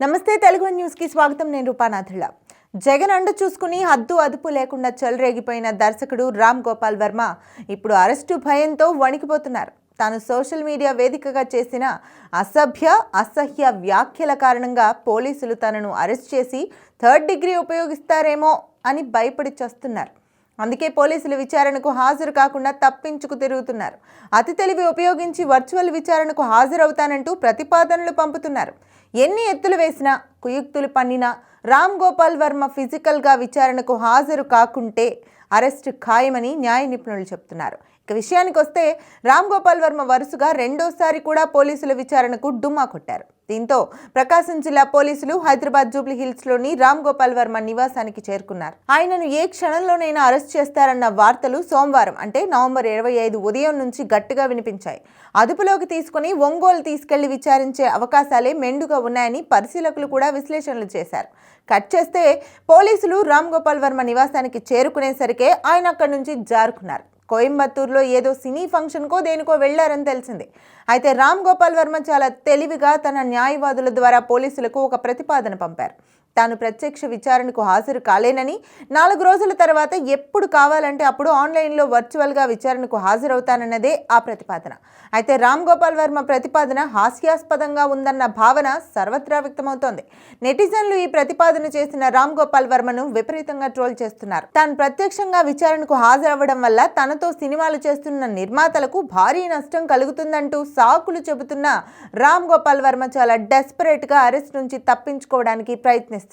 నమస్తే తెలుగు న్యూస్ కి స్వాగతం. నేను రూపానాథుల. జగన్ అండ చూసుకుని హద్దు అదుపు లేకుండా చెలరేగిపోయిన దర్శకుడు రామ్ గోపాల్ వర్మ ఇప్పుడు అరెస్టు భయంతో వణికిపోతున్నారు. తాను సోషల్ మీడియా వేదికగా చేసిన అసహ్య వ్యాఖ్యల కారణంగా పోలీసులు తనను అరెస్ట్ చేసి థర్డ్ డిగ్రీ ఉపయోగిస్తారేమో అని భయపడి చస్తున్నారు. అందుకే పోలీసులు విచారణకు హాజరు కాకుండా తప్పించుకు తిరుగుతున్నారు. అతి తెలివి ఉపయోగించి వర్చువల్ విచారణకు హాజరవుతానంటూ ప్రతిపాదనలు పంపుతున్నారు. ఎన్ని ఎత్తులు వేసినా కుయుక్తులు పన్నినా రామ్ గోపాల్ వర్మ ఫిజికల్గా విచారణకు హాజరు కాకుంటే అరెస్టు ఖాయమని న్యాయ నిపుణులు చెప్తున్నారు. ఇక విషయానికి వస్తే రామ్ గోపాల్ వర్మ వరుసగా రెండోసారి కూడా పోలీసుల విచారణకు డుమ్మా కొట్టారు. దీంతో ప్రకాశం జిల్లా పోలీసులు హైదరాబాద్ జూబ్లీ హిల్స్లోని రామ్ గోపాల్ వర్మ నివాసానికి చేరుకున్నారు. ఆయనను ఏ క్షణంలోనైనా అరెస్ట్ చేస్తారన్న వార్తలు సోమవారం అంటే నవంబర్ 25 ఉదయం నుంచి గట్టిగా వినిపించాయి. అదుపులోకి తీసుకుని ఒంగోలు తీసుకెళ్లి విచారించే అవకాశాలే మెండుగా ఉన్నాయని పరిశీలకులు కూడా విశ్లేషణలు చేశారు. కట్ చేస్తే పోలీసులు రామ్ గోపాల్ వర్మ నివాసానికి చేరుకునేసరికే ఆయన అక్కడి నుంచి జారుకున్నారు. కోయంబత్తూరులో ఏదో సినీ ఫంక్షన్కో దేనికో వెళ్లారని తెలిసింది. అయితే రామ్ గోపాల్ వర్మ చాలా తెలివిగా తన న్యాయవాదుల ద్వారా పోలీసులకు ఒక ప్రతిపాదన పంపారు. తాను ప్రత్యక్ష విచారణకు హాజరు కాలేనని, 4 రోజుల తర్వాత ఎప్పుడు కావాలంటే అప్పుడు ఆన్లైన్లో వర్చువల్గా విచారణకు హాజరవుతానన్నదే ఆ ప్రతిపాదన. అయితే రామ్ గోపాల్ వర్మ ప్రతిపాదన హాస్యాస్పదంగా ఉందన్న భావన సర్వత్రా వ్యక్తమవుతోంది. నెటిజన్లు ఈ ప్రతిపాదన చేసిన రామ్ గోపాల్ వర్మను విపరీతంగా ట్రోల్ చేస్తున్నారు. తాను ప్రత్యక్షంగా విచారణకు హాజరవ్వడం వల్ల తనతో సినిమాలు చేస్తున్న నిర్మాతలకు భారీ నష్టం కలుగుతుందంటూ సాకులు చెబుతున్న రామ్ గోపాల్ వర్మ చాలా డెస్పరేట్గా అరెస్ట్ నుంచి తప్పించుకోవడానికి ప్రయత్నిస్తున్నారు.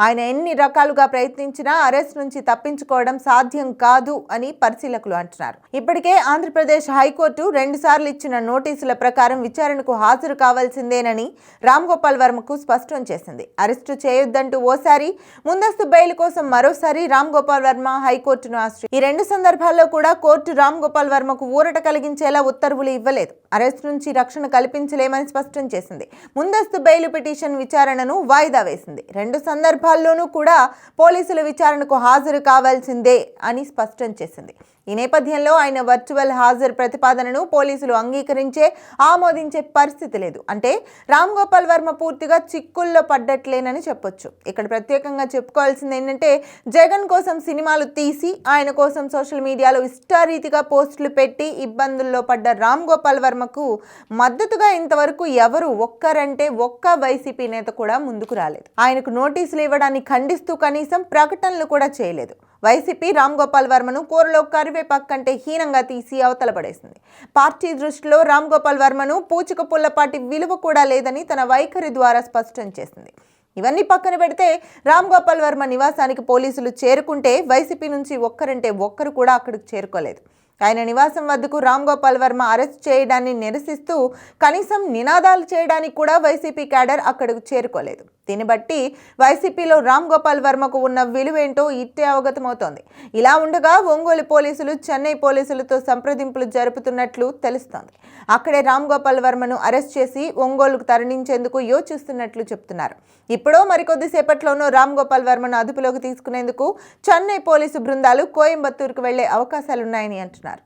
ఆయన ఎన్ని రకాలుగా ప్రయత్నించినా అరెస్ట్ నుంచి తప్పించుకోవడం సాధ్యం కాదు అని పరిశీలకులు అంటున్నారు. ఇప్పటికే ఆంధ్రప్రదేశ్ హైకోర్టు 2 సార్లు ఇచ్చిన నోటీసుల ప్రకారం విచారణకు హాజరు కావాల్సిందేనని రామ్ గోపాల్ వర్మకు స్పష్టం చేసింది. అరెస్టు చేయొద్దంటూ ఓసారి, ముందస్తు బెయిల్ కోసం మరోసారి రామ్ గోపాల్ వర్మ హైకోర్టును ఈ 2 సందర్భాల్లో కూడా కోర్టు రామ్ గోపాల్ వర్మకు ఊరట కలిగించేలా ఉత్తర్వులు ఇవ్వలేదు. అరెస్ట్ నుంచి రక్షణ కల్పించలేమని స్పష్టం చేసింది. ముందస్తు బెయిల్ పిటిషన్ విచారణను వాయిదా వేసింది. 2 సందర్భాల్లోనూ కూడా పోలీసుల విచారణకు హాజరు కావాల్సిందే అని స్పష్టం చేసింది. ఈ నేపథ్యంలో ఆయన వర్చువల్ హాజరు ప్రతిపాదనను పోలీసులు ఆమోదించే పరిస్థితి లేదు. అంటే రామ్ గోపాల్ వర్మ పూర్తిగా చిక్కుల్లో పడ్డట్లేనని చెప్పొచ్చు. ఇక్కడ ప్రత్యేకంగా చెప్పుకోవాల్సింది ఏంటంటే, జగన్ కోసం సినిమాలు తీసి ఆయన కోసం సోషల్ మీడియాలో ఇష్టారీతిగా పోస్టులు పెట్టి ఇబ్బందుల్లో పడ్డ రామ్ గోపాల్ వర్మకు మద్దతుగా ఇంతవరకు ఎవరు ఒక్క వైసీపీ నేత కూడా ముందుకు రాలేదు. ఆయనకు నోటీసులు ఇవ్వడాన్ని ఖండిస్తూ కనీసం ప్రకటనలు కూడా చేయలేదు. వైసీపీ రామ్ గోపాల్ వర్మను కూరలో కరివేపాకు కంటే హీనంగా తీసి అవతల పడేసింది. పార్టీ దృష్టిలో రామ్ గోపాల్ వర్మను పూచిక పుల్లపాటి విలువ కూడా లేదని తన వైఖరి ద్వారా స్పష్టం చేసింది. ఇవన్నీ పక్కన పెడితే రామ్ గోపాల్ వర్మ నివాసానికి పోలీసులు చేరుకుంటే వైసీపీ నుంచి ఒక్కరు కూడా అక్కడికి చేరుకోలేదు. ఆయన నివాసం వద్దకు రామ్ గోపాల్ వర్మ అరెస్ట్ చేయడాన్ని నిరసిస్తూ కనీసం నినాదాలు చేయడానికి కూడా వైసీపీ క్యాడర్ అక్కడకు చేరుకోలేదు. దీన్ని బట్టి వైసీపీలో రామ్ గోపాల్ వర్మకు ఉన్న విలువేంటో ఇట్టే అవగతమవుతోంది. ఇలా ఉండగా ఒంగోలు పోలీసులు చెన్నై పోలీసులతో సంప్రదింపులు జరుపుతున్నట్లు తెలుస్తోంది. అక్కడే రామ్ గోపాల్ వర్మను అరెస్ట్ చేసి ఒంగోలుకు తరలించేందుకు యోచిస్తున్నట్లు చెప్తున్నారు. ఇప్పుడో మరికొద్దిసేపట్లోనూ రామ్ గోపాల్ వర్మను అదుపులోకి తీసుకునేందుకు చెన్నై పోలీసు బృందాలు కోయంబత్తూరుకు వెళ్లే అవకాశాలున్నాయని అంటున్నారు.